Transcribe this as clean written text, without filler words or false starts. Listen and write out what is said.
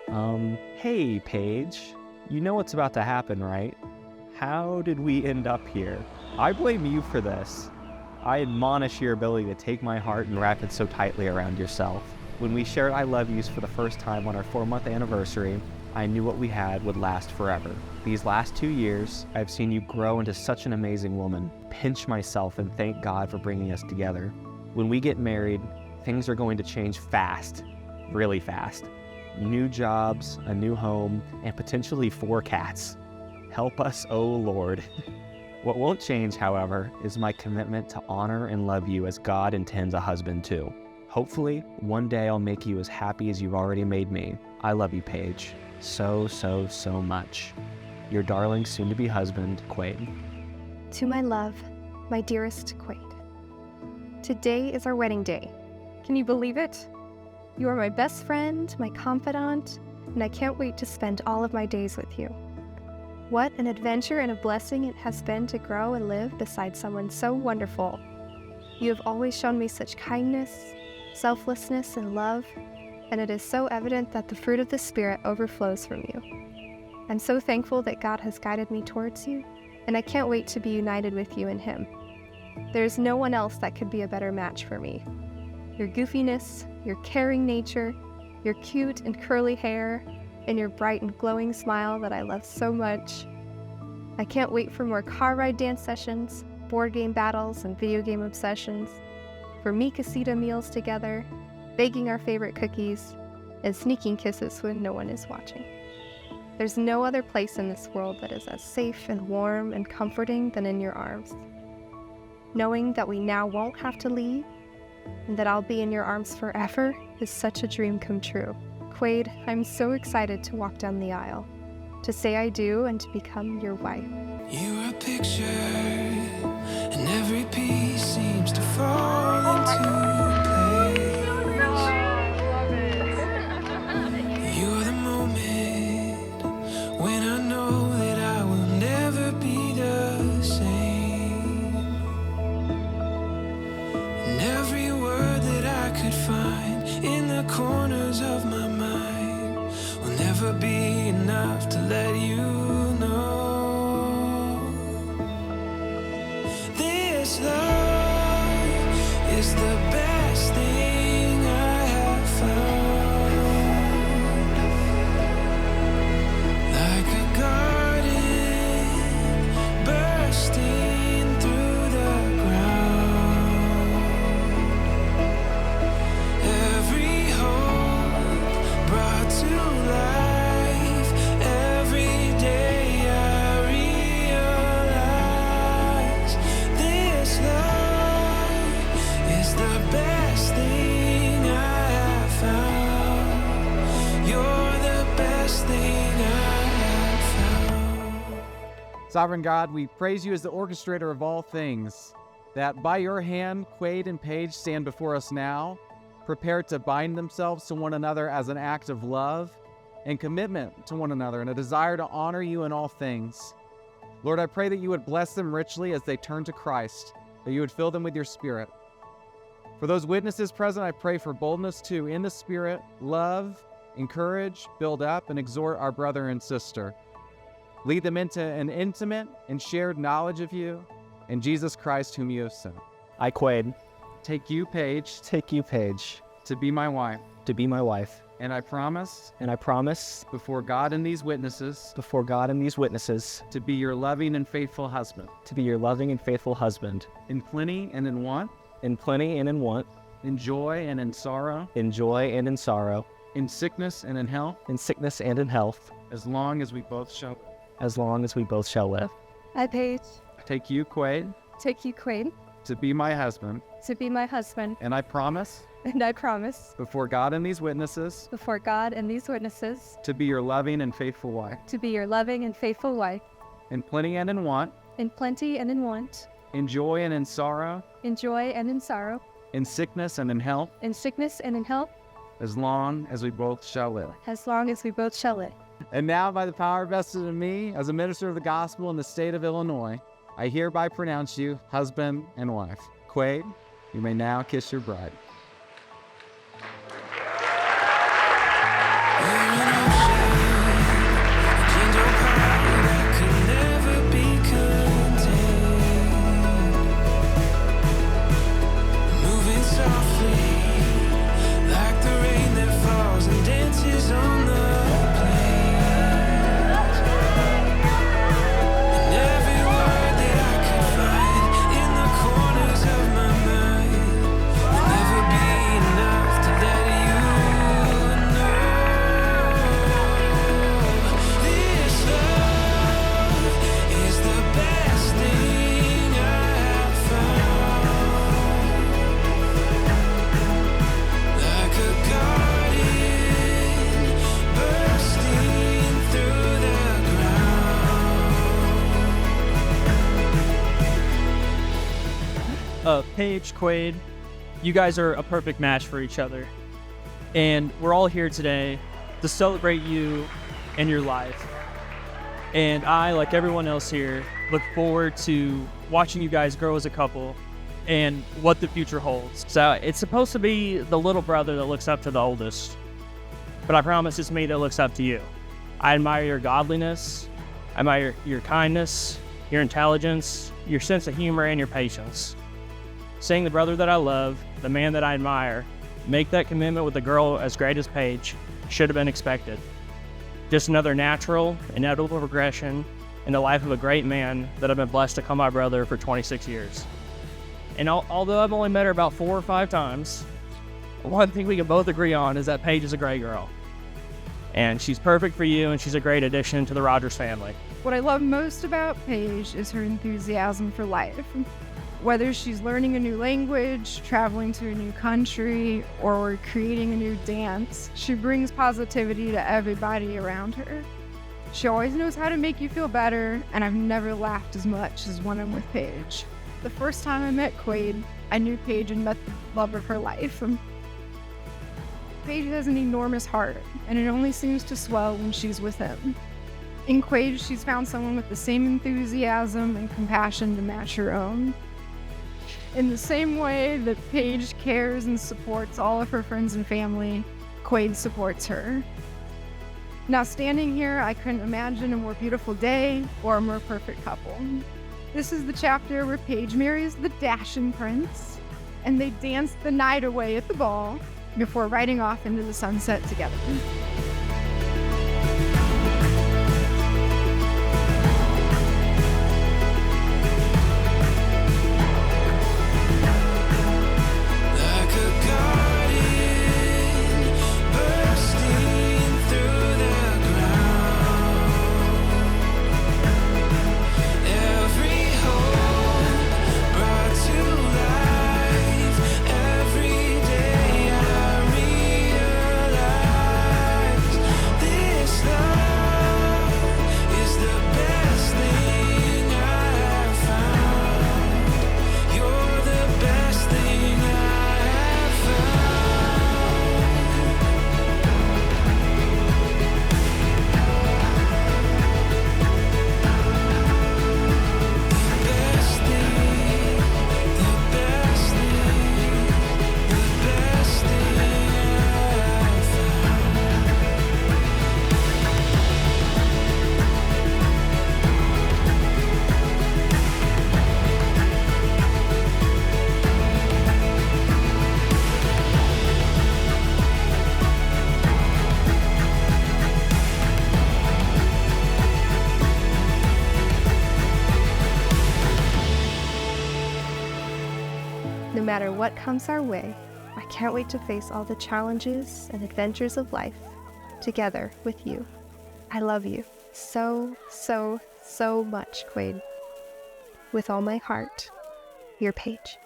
Hey, Paige. You know what's about to happen, right? How did we end up here? I blame you for this. I admonish your ability to take my heart and wrap it so tightly around yourself. When we shared I love yous for the first time on our 4-month anniversary, I knew what we had would last forever. These last 2 years, I've seen you grow into such an amazing woman. Pinch myself and thank God for bringing us together. When we get married, things are going to change fast, really fast. New jobs, a new home, and potentially 4 cats. Help us, oh Lord. What won't change, however, is my commitment to honor and love you as God intends a husband to. Hopefully, one day I'll make you as happy as you've already made me. I love you, Paige. So, so, so much. Your darling soon-to-be husband, Quaid. To my love, my dearest Quaid. Today is our wedding day. Can you believe it? You are my best friend, my confidant, and I can't wait to spend all of my days with you. What an adventure and a blessing it has been to grow and live beside someone so wonderful. You have always shown me such kindness, selflessness, and love, and it is so evident that the fruit of the Spirit overflows from you. I'm so thankful that God has guided me towards you, and I can't wait to be united with you in Him. There is no one else that could be a better match for me. Your goofiness, your caring nature, your cute and curly hair, and your bright and glowing smile that I love so much. I can't wait for more car ride dance sessions, board game battles, and video game obsessions, for mi casita meals together, baking our favorite cookies, and sneaking kisses when no one is watching. There's no other place in this world that is as safe and warm and comforting than in your arms. Knowing that we now won't have to leave, and that I'll be in your arms forever is such a dream come true. Quaid, I'm so excited to walk down the aisle, to say I do and to become your wife. You're a picture, and every piece seems to fall into place. You're the moment when I know that I will never be the same. And every word that I could find in the corners of my mind will never be enough to let you know. This love is the best thing I have found. Like a garden bursting through the ground. Every hope brought to life. Every day I realize this love is the best thing I have found. You're the best thing I have found. Sovereign God, we praise you as the orchestrator of all things, that by your hand, Quaid and Paige stand before us now, prepared to bind themselves to one another as an act of love and commitment to one another and a desire to honor you in all things. Lord, I pray that you would bless them richly as they turn to Christ, that you would fill them with your Spirit. For those witnesses present, I pray for boldness to, in the Spirit, love, encourage, build up, and exhort our brother and sister. Lead them into an intimate and shared knowledge of you and Jesus Christ whom you have sent. I, Quaid, Take you, Paige, take you, Paige, to be my wife, to be my wife. and I promise And I promise, before God and these witnesses before God and these witnesses, to be your loving and faithful husband, to be your loving and faithful husband, in plenty and in want, in plenty and in want, in joy and in sorrow, in joy and in sorrow, in sickness and in health, in sickness and in health, as long as we both shall. as long as we both shall live. I, Paige, Take you, Quaid, take you, Quaid, to be my husband, to be my husband, and I promise and I promise, before God and these witnesses before God and these witnesses, to be your loving and faithful wife, to be your loving and faithful wife, in plenty and in want, in plenty and in want, in joy and in sorrow, in joy and in sorrow, in sickness and in health, in sickness and in health, as long as we both shall live. as long as we both shall live. And now, by the power vested in me as a minister of the gospel in the state of Illinois, I hereby pronounce you husband and wife. Quaid, you may now kiss your bride. We're in a Paige, Quaid, you guys are a perfect match for each other. And we're all here today to celebrate you and your life. And I, like everyone else here, look forward to watching you guys grow as a couple and what the future holds. So it's supposed to be the little brother that looks up to the oldest, but I promise it's me that looks up to you. I admire your godliness, I admire your kindness, your intelligence, your sense of humor, and your patience. Seeing the brother that I love, the man that I admire, make that commitment with a girl as great as Paige should have been expected. Just another natural, inevitable progression in the life of a great man that I've been blessed to call my brother for 26 years. And although I've only met her about 4 or 5 times, one thing we can both agree on is that Paige is a great girl. And she's perfect for you, and she's a great addition to the Rodgers family. What I love most about Paige is her enthusiasm for life. Whether she's learning a new language, traveling to a new country, or creating a new dance, she brings positivity to everybody around her. She always knows how to make you feel better, and I've never laughed as much as when I'm with Paige. The first time I met Quaid, I knew Paige and met the love of her life. Paige has an enormous heart, and it only seems to swell when she's with him. In Quaid, she's found someone with the same enthusiasm and compassion to match her own. In the same way that Paige cares and supports all of her friends and family, Quaid supports her. Now, standing here, I couldn't imagine a more beautiful day or a more perfect couple. This is the chapter where Paige marries the dashing prince, and they dance the night away at the ball before riding off into the sunset together. No matter what comes our way, I can't wait to face all the challenges and adventures of life together with you. I love you so, so, so much, Quaid. With all my heart, your Paige.